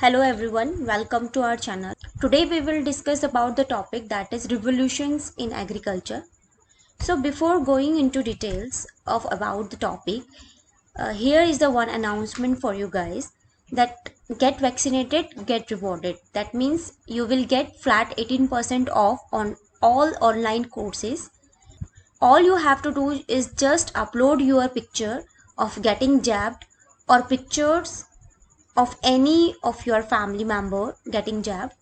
Hello everyone, welcome to our channel. Today we will discuss about the topic that is revolutions in agriculture. So before going into details of about the topic, here is the one announcement for you guys that get vaccinated, get rewarded. That means you will get flat 18% off on all online courses. All you have to do is just upload your picture of getting jabbed or pictures of any of your family member getting jabbed.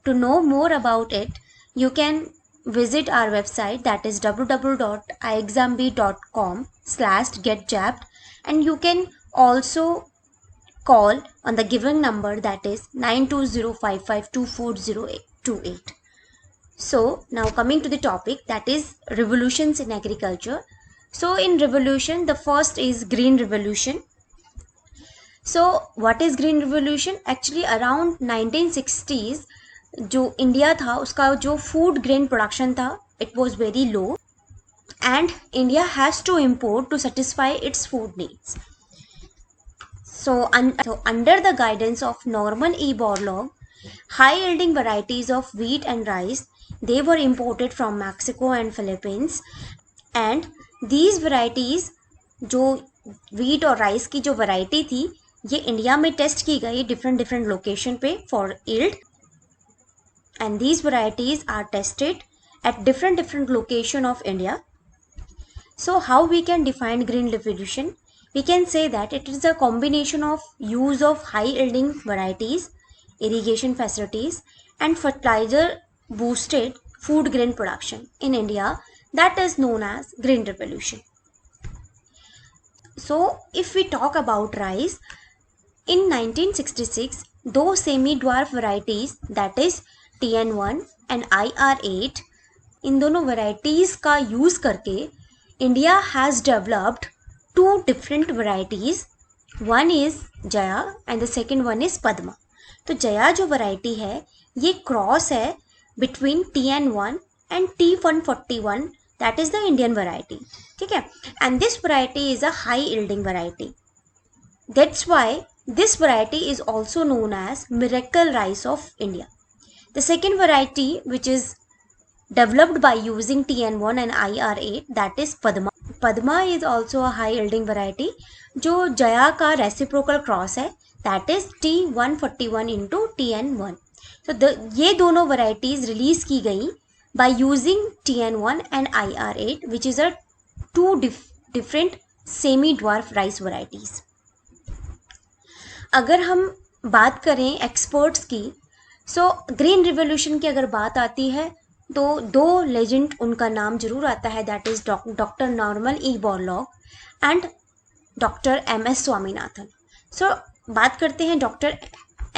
To know more about it, you can visit our website that is www.iexamb.com/getjabbed, and you can also call on the given number that is 9205524028. So now coming to the topic that is revolutions in agriculture. So in revolution, the first is green revolution. So what is green revolution? Actually around 1960s जो India था उसका जो food grain production था it was very low and India has to import to satisfy its food needs. So under the guidance of Norman E. Borlaug, high yielding varieties of wheat and rice they were imported from Mexico and Philippines, and these varieties जो wheat और rice की जो variety थी ये India में test की गई different location पे for yield, and these varieties are tested at different location of India. So how we can define green revolution? We can say that it is a combination of use of high yielding varieties, irrigation facilities and fertilizer boosted food grain production in India that is known as green revolution. So if we talk about rice, in 1966, दो semi dwarf varieties that is TN1 and IR8, इन दोनों varieties का use करके India has developed two different varieties. One is Jaya and the second one is Padma. तो जया जो variety है ये cross है between TN1 and T141, that is the Indian variety. ठीक है, and this variety is a high yielding variety. That's why this variety is also known as miracle rice of India. The second variety which is developed by using TN1 and IR8 that is Padma. Padma is also a high yielding variety जो जया का reciprocal cross है that is T141 into TN1. So ये दोनों varieties release की गई by using TN1 and IR8 which is a two different semi dwarf rice varieties. अगर हम बात करें एक्सपर्ट्स की, सो ग्रीन रिवोल्यूशन की अगर बात आती है तो दो लेजेंड उनका नाम जरूर आता है that is doctor Norman E Borlaug and doctor MS Swaminathan. So बात करते हैं डॉक्टर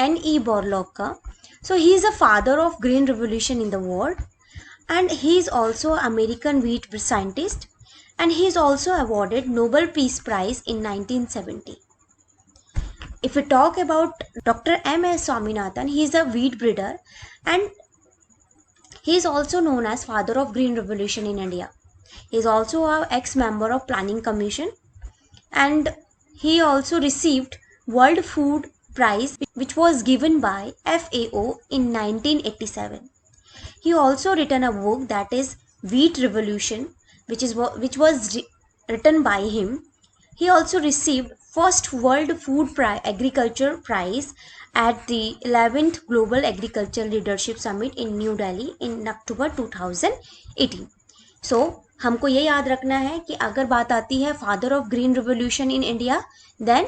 NE बॉरलॉग का. So he is a father of green revolution in the world and he is also American wheat scientist and he is also awarded Nobel peace prize in 1970. If we talk about Dr. MS Swaminathan, he is a wheat breeder and he is also known as father of green revolution in India. He is also a ex-member of Planning Commission and he also received World Food Prize which was given by FAO in 1987. He also written a book that is Wheat Revolution which was written by him. He also received first World Food Agriculture Prize at the 11th Global Agriculture Leadership Summit in New Delhi in October 2018. So हमको ये याद रखना है कि अगर बात आती है father of green revolution in India then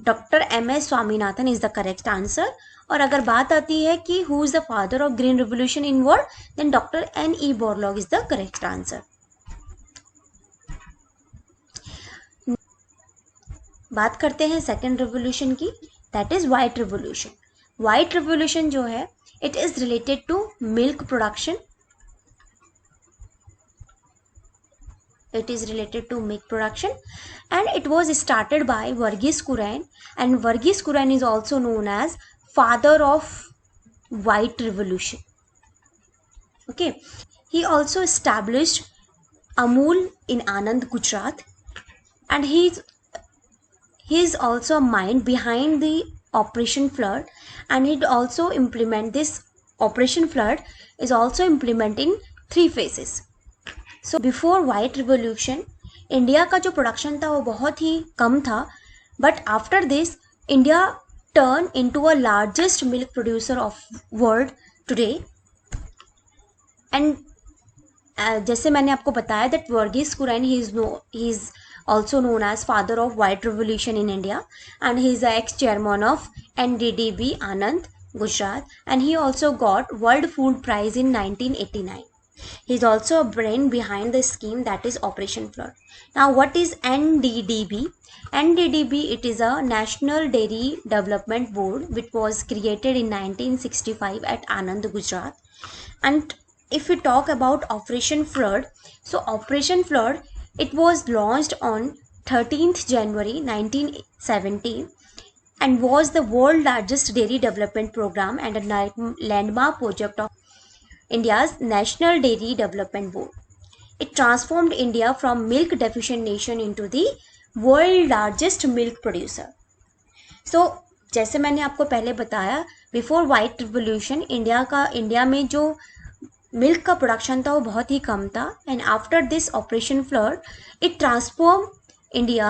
doctor MS Swaminathan is the correct answer, और अगर बात आती है कि who is the father of green revolution in world then doctor NE Borlaug is the correct answer. बात करते हैं सेकेंड रिवोल्यूशन की that is white revolution. White revolution जो है it is related to milk production. It is related to milk production and it was started by Verghese Kurien, and Verghese Kurien is also known as father of white revolution. Okay, he also established Amul in Anand, Gujarat, and he is also a mind behind the Operation Flood, and it also implement this Operation Flood is also implemented in 3 phases. So before White Revolution, India का जो production था वो बहुत ही कम था, but after this India turn into a largest milk producer of world today. And जैसे मैंने आपको बताया that Varghese Kurien he is also known as father of white revolution in India, and he is the ex-chairman of NDDB Anand, Gujarat, and he also got World Food Prize in 1989. He is also a brain behind the scheme that is Operation Flood. Now what is NDDB? NDDB, it is a National Dairy Development Board which was created in 1965 at Anand, Gujarat. And if we talk about Operation Flood, so Operation Flood, it was launched on 13th January 1970 and was the world's largest dairy development program and a landmark project of India's National Dairy Development Board. It transformed India from milk deficient nation into the world largest milk producer. So जैसे मैंने आपको पहले बताया, before white revolution India में जो milk का production था वो बहुत ही कम था, and after this operation flood it transform India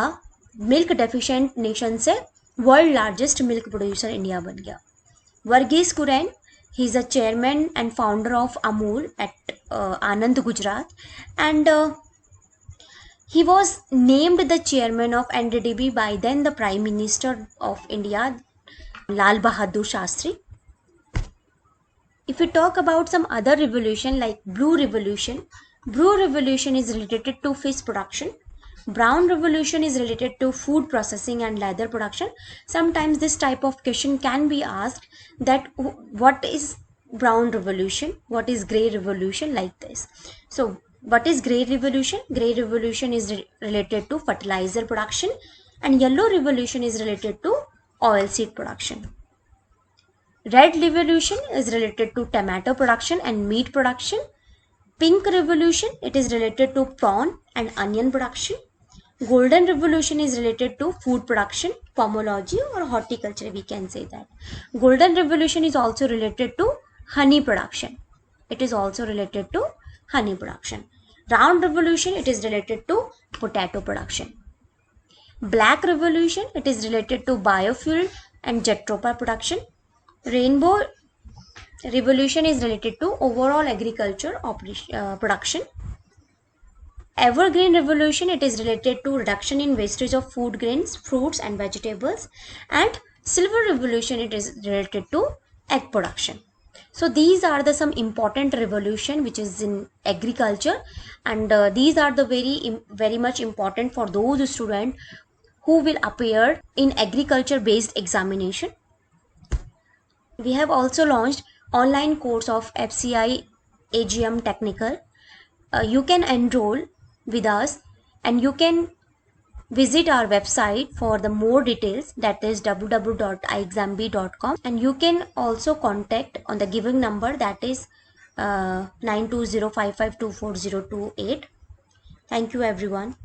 milk deficient nation से world largest milk producer India बन गया. Verghese Kurien, he is a chairman and founder of Amul at Anand, Gujarat, and he was named the chairman of NDDB by then the Prime Minister of India, Lal Bahadur Shastri. If we talk about some other revolution like Blue Revolution is related to fish production. Brown Revolution is related to food processing and leather production. Sometimes this type of question can be asked that what is Brown Revolution, what is Grey Revolution, like this. So what is Grey Revolution? Grey Revolution is related to fertilizer production, and Yellow Revolution is related to oilseed production. Red Revolution is related to tomato production and meat production. Pink Revolution, it is related to prawn and onion production. Golden Revolution is related to food production, pomology or horticulture, we can say that. Golden Revolution is also related to honey production. It is also related to honey production. Round Revolution, it is related to potato production. Black Revolution, it is related to biofuel and jatropha production. Rainbow Revolution is related to overall agriculture production. Evergreen Revolution, it is related to reduction in wastage of food grains, fruits and vegetables. And Silver Revolution, it is related to egg production. So these are the some important revolution which is in agriculture, and these are the very much important for those students who will appear in agriculture based examination. We have also launched online course of FCI AGM Technical. You can enroll with us and you can visit our website for the more details, that is www.iexamb.com, and you can also contact on the given number, that is 9205524028. Thank you everyone.